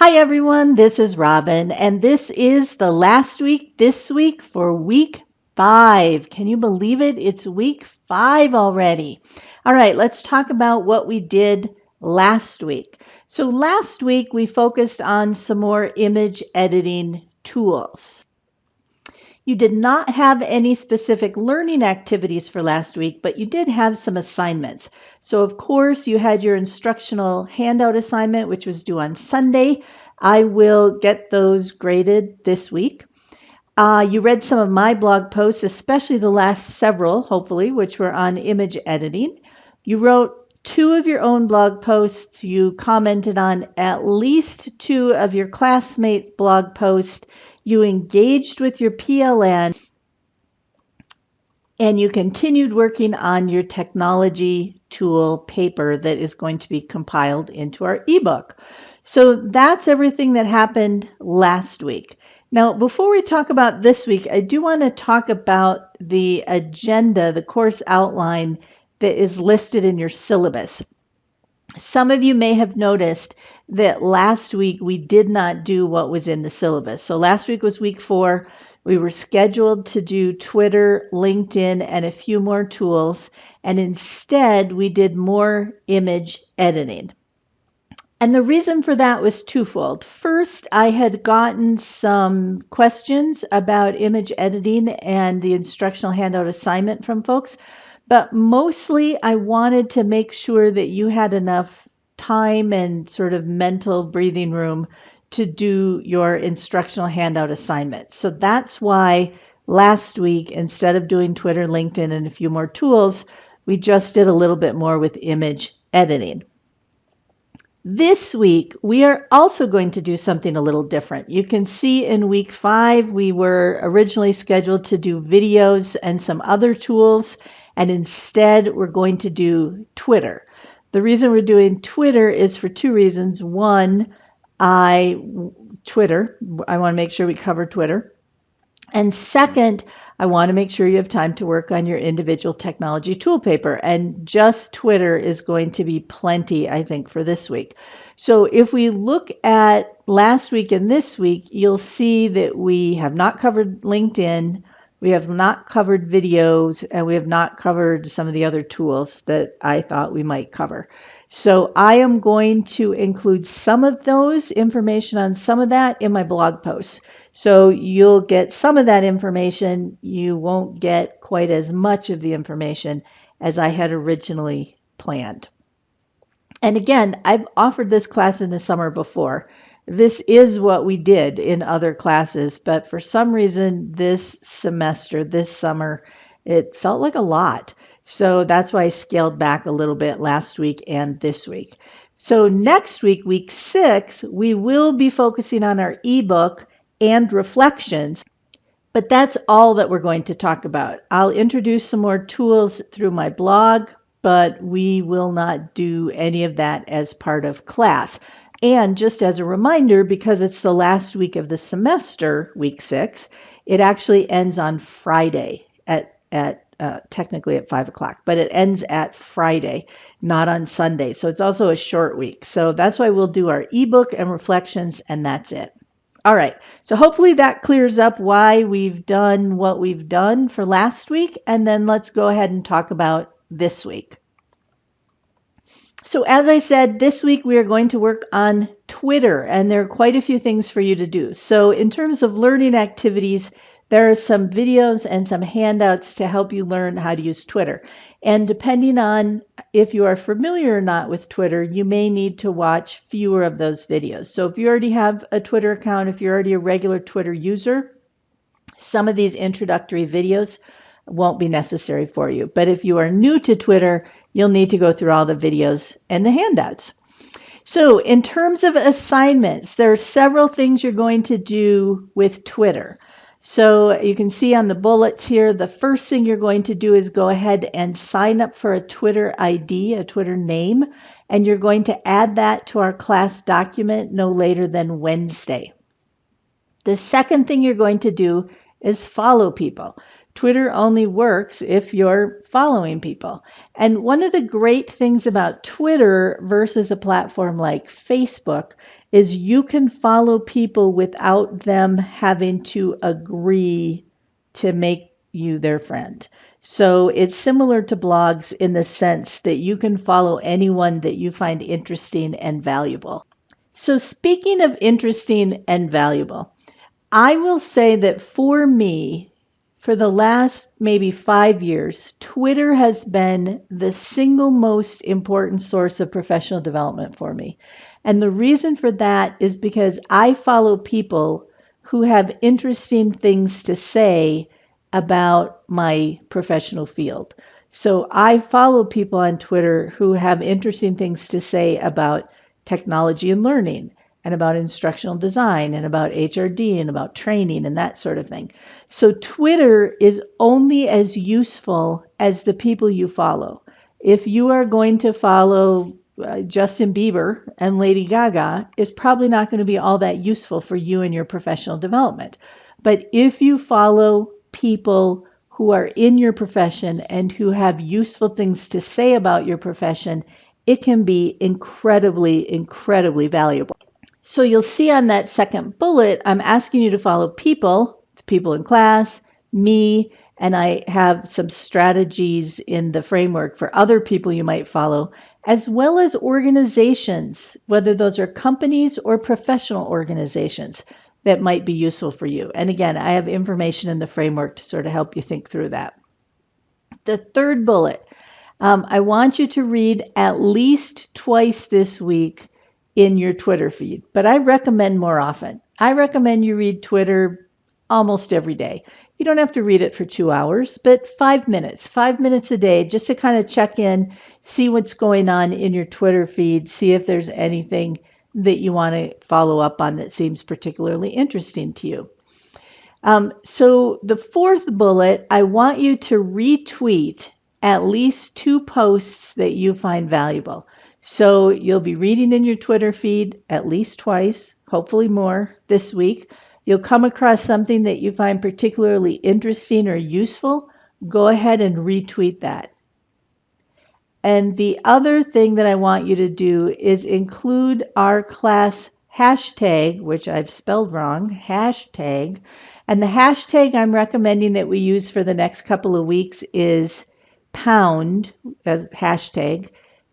Hi everyone, this is Robin, and this is the last week this week for week 5. Can you believe it? It's week 5 already. All right, let's talk about what we did last week. So last week we focused on some more image editing tools. You did not have any specific learning activities for last week, but you did have some assignments. So, of course, you had your instructional handout assignment, which was due on Sunday. I will get those graded this week. You read some of my blog posts, especially the last several, hopefully, which were on image editing. You wrote 2 of your own blog posts. You commented on at least 2 of your classmates' blog posts. You engaged with your PLN, and you continued working on your technology tool paper that is going to be compiled into our ebook. So that's everything that happened last week. Now, before we talk about this week, I do want to talk about the agenda, the course outline that is listed in your syllabus. Some of you may have noticed that last week we did not do what was in the syllabus. So last week was week 4. We were scheduled to do Twitter, LinkedIn, and a few more tools. And instead, we did more image editing. And the reason for that was twofold. First, I had gotten some questions about image editing and the instructional handout assignment from folks, but mostly I wanted to make sure that you had enough time and sort of mental breathing room to do your instructional handout assignment. So that's why last week, instead of doing Twitter, LinkedIn, and a few more tools, we just did a little bit more with image editing. This week, we are also going to do something a little different. You can see in week 5, we were originally scheduled to do videos and some other tools, and instead we're going to do Twitter. The reason we're doing Twitter is for 2 reasons. One, I want to make sure we cover Twitter. And second, I want to make sure you have time to work on your individual technology tool paper. And just Twitter is going to be plenty, I think, for this week. So if we look at last week and this week, you'll see that we have not covered LinkedIn, we have not covered videos, and we have not covered some of the other tools that I thought we might cover. So I am going to include some of those information on some of that in my blog posts. So you'll get some of that information. You won't get quite as much of the information as I had originally planned. And again, I've offered this class in the summer before. This is what we did in other classes, but for some reason this semester, this summer, it felt like a lot. So that's why I scaled back a little bit last week and this week. So next week, week 6, we will be focusing on our ebook and reflections, but that's all that we're going to talk about. I'll introduce some more tools through my blog, but we will not do any of that as part of class. And just as a reminder, because it's the last week of the semester, week 6, it actually ends on Friday at technically at 5 o'clock, but it ends at Friday, not on Sunday. So it's also a short week. So that's why we'll do our ebook and reflections, and that's it. All right, so hopefully that clears up why we've done what we've done for last week, and then let's go ahead and talk about this week. So as I said, this week we are going to work on Twitter, and there are quite a few things for you to do. So in terms of learning activities, there are some videos and some handouts to help you learn how to use Twitter. And depending on if you are familiar or not with Twitter, you may need to watch fewer of those videos. So if you already have a Twitter account, if you're already a regular Twitter user, some of these introductory videos won't be necessary for you. But if you are new to Twitter, you'll need to go through all the videos and the handouts. So in terms of assignments, there are several things you're going to do with Twitter. So you can see on the bullets here, the first thing you're going to do is go ahead and sign up for a Twitter ID, a Twitter name, and you're going to add that to our class document no later than Wednesday. The second thing you're going to do is follow people. Twitter only works if you're following people. And one of the great things about Twitter versus a platform like Facebook is you can follow people without them having to agree to make you their friend. So it's similar to blogs in the sense that you can follow anyone that you find interesting and valuable. So speaking of interesting and valuable, I will say that for me, for the last maybe 5 years, Twitter has been the single most important source of professional development for me. And the reason for that is because I follow people who have interesting things to say about my professional field. So I follow people on Twitter who have interesting things to say about technology and learning and about instructional design and about HRD and about training and that sort of thing. So Twitter is only as useful as the people you follow. If you are going to follow Justin Bieber and Lady Gaga, it's probably not going to be all that useful for you and your professional development. But if you follow people who are in your profession and who have useful things to say about your profession, it can be incredibly, incredibly valuable. So you'll see on that second bullet, I'm asking you to follow people, people in class, me, and I have some strategies in the framework for other people you might follow, as well as organizations, whether those are companies or professional organizations that might be useful for you. And again, I have information in the framework to sort of help you think through that. The third bullet, I want you to read at least twice this week in your Twitter feed, but I recommend more often. I recommend you read Twitter almost every day. You don't have to read it for 2 hours, but 5 minutes a day, just to kind of check in, see what's going on in your Twitter feed, see if there's anything that you want to follow up on that seems particularly interesting to you. So the fourth bullet, I want you to retweet at least 2 posts that you find valuable. So you'll be reading in your Twitter feed at least twice, hopefully more this week. You'll come across something that you find particularly interesting or useful. Go ahead and retweet that. And the other thing that I want you to do is include our class hashtag, which I've spelled wrong, hashtag. And the hashtag I'm recommending that we use for the next couple of weeks is pound as hashtag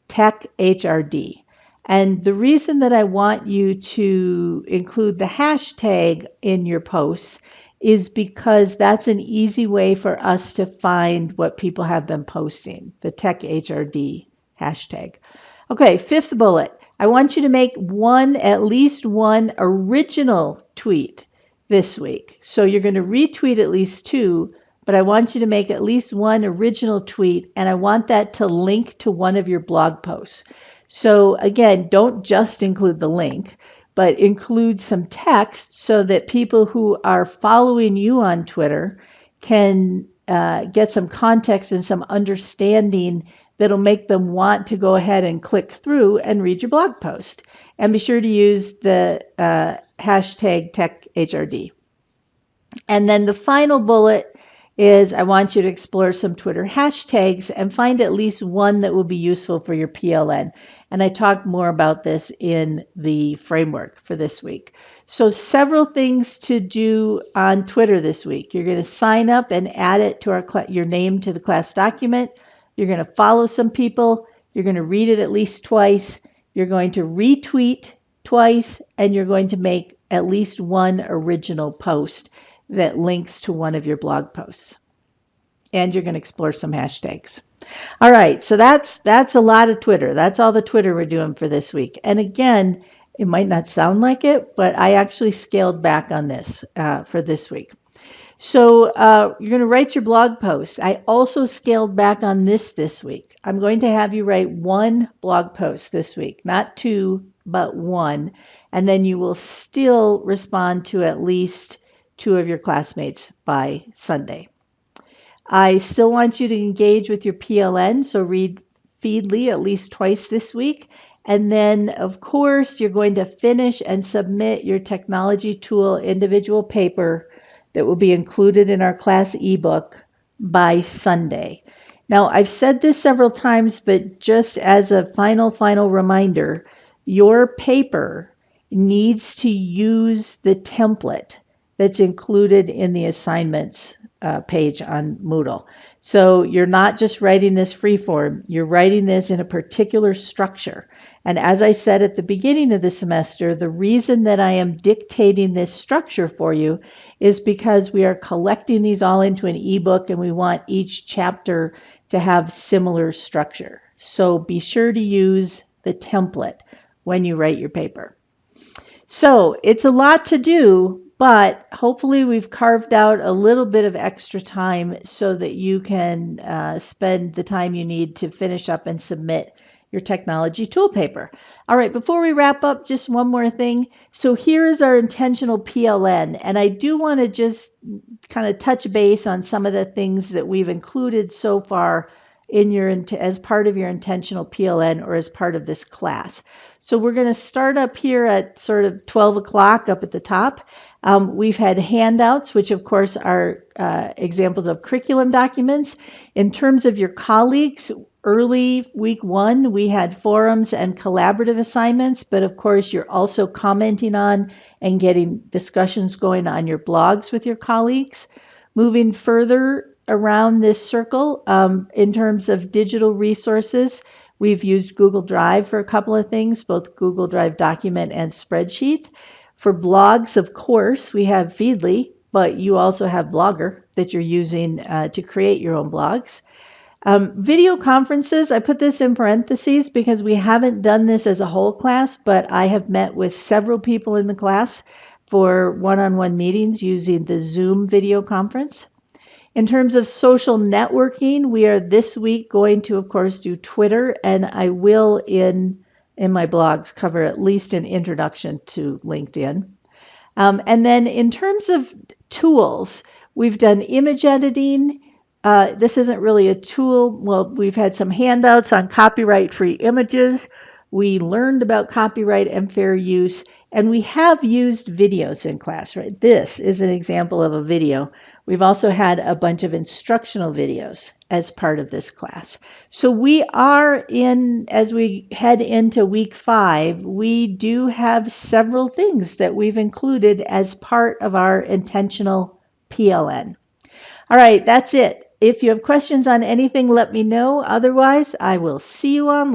TechHRD. And the reason that I want you to include the hashtag in your posts is because that's an easy way for us to find what people have been posting, the TechHRD hashtag. Okay, fifth bullet. I want you to make at least one original tweet this week. So you're going to retweet at least 2, but I want you to make at least one original tweet, and I want that to link to one of your blog posts. So again, don't just include the link, but include some text so that people who are following you on Twitter can get some context and some understanding that'll make them want to go ahead and click through and read your blog post. And be sure to use the hashtag TechHRD. And then the final bullet is I want you to explore some Twitter hashtags and find at least one that will be useful for your PLN. And I talk more about this in the framework for this week. So several things to do on Twitter this week. You're going to sign up and add it to your name to the class document. You're going to follow some people. You're going to read it at least twice. You're going to retweet twice, and you're going to make at least one original post that links to one of your blog posts. And you're going to explore some hashtags. All right, so that's a lot of Twitter. That's all the Twitter we're doing for this week. And again, it might not sound like it, but I actually scaled back on this for this week. So you're going to write your blog post. I also scaled back on this week. I'm going to have you write 1 blog post this week, not 2, but 1. And then you will still respond to at least 2 of your classmates by Sunday. I still want you to engage with your PLN, so read Feedly at least twice this week. And then, of course, you're going to finish and submit your technology tool individual paper that will be included in our class ebook by Sunday. Now, I've said this several times, but just as a final reminder, your paper needs to use the template that's included in the assignments page on Moodle. So you're not just writing this freeform, you're writing this in a particular structure. And as I said at the beginning of the semester, the reason that I am dictating this structure for you is because we are collecting these all into an ebook and we want each chapter to have similar structure. So be sure to use the template when you write your paper. So it's a lot to do, but hopefully we've carved out a little bit of extra time so that you can spend the time you need to finish up and submit your technology tool paper. All right, before we wrap up, just one more thing. So here is our intentional PLN, and I do want to just kind of touch base on some of the things that we've included so far in your as part of your intentional PLN or as part of this class. So we're going to start up here at sort of 12 o'clock up at the top. We've had handouts, which of course are examples of curriculum documents. In terms of your colleagues, early week 1, we had forums and collaborative assignments, but of course you're also commenting on and getting discussions going on your blogs with your colleagues. Moving further around this circle, in terms of digital resources, we've used Google Drive for a couple of things, both Google Drive Document and Spreadsheet. For blogs, of course, we have Feedly, but you also have Blogger that you're using to create your own blogs. Video conferences, I put this in parentheses because we haven't done this as a whole class, but I have met with several people in the class for one-on-one meetings using the Zoom video conference. In terms of social networking, we are this week going to, of course, do Twitter, and I will in my blogs cover at least an introduction to LinkedIn. And then in terms of tools, we've done image editing. This isn't really a tool. Well, we've had some handouts on copyright-free images. We learned about copyright and fair use, and we have used videos in class, right? This is an example of a video. We've also had a bunch of instructional videos as part of this class. So we are as we head into week 5, we do have several things that we've included as part of our intentional PLN. All right, that's it. If you have questions on anything, let me know. Otherwise, I will see you online.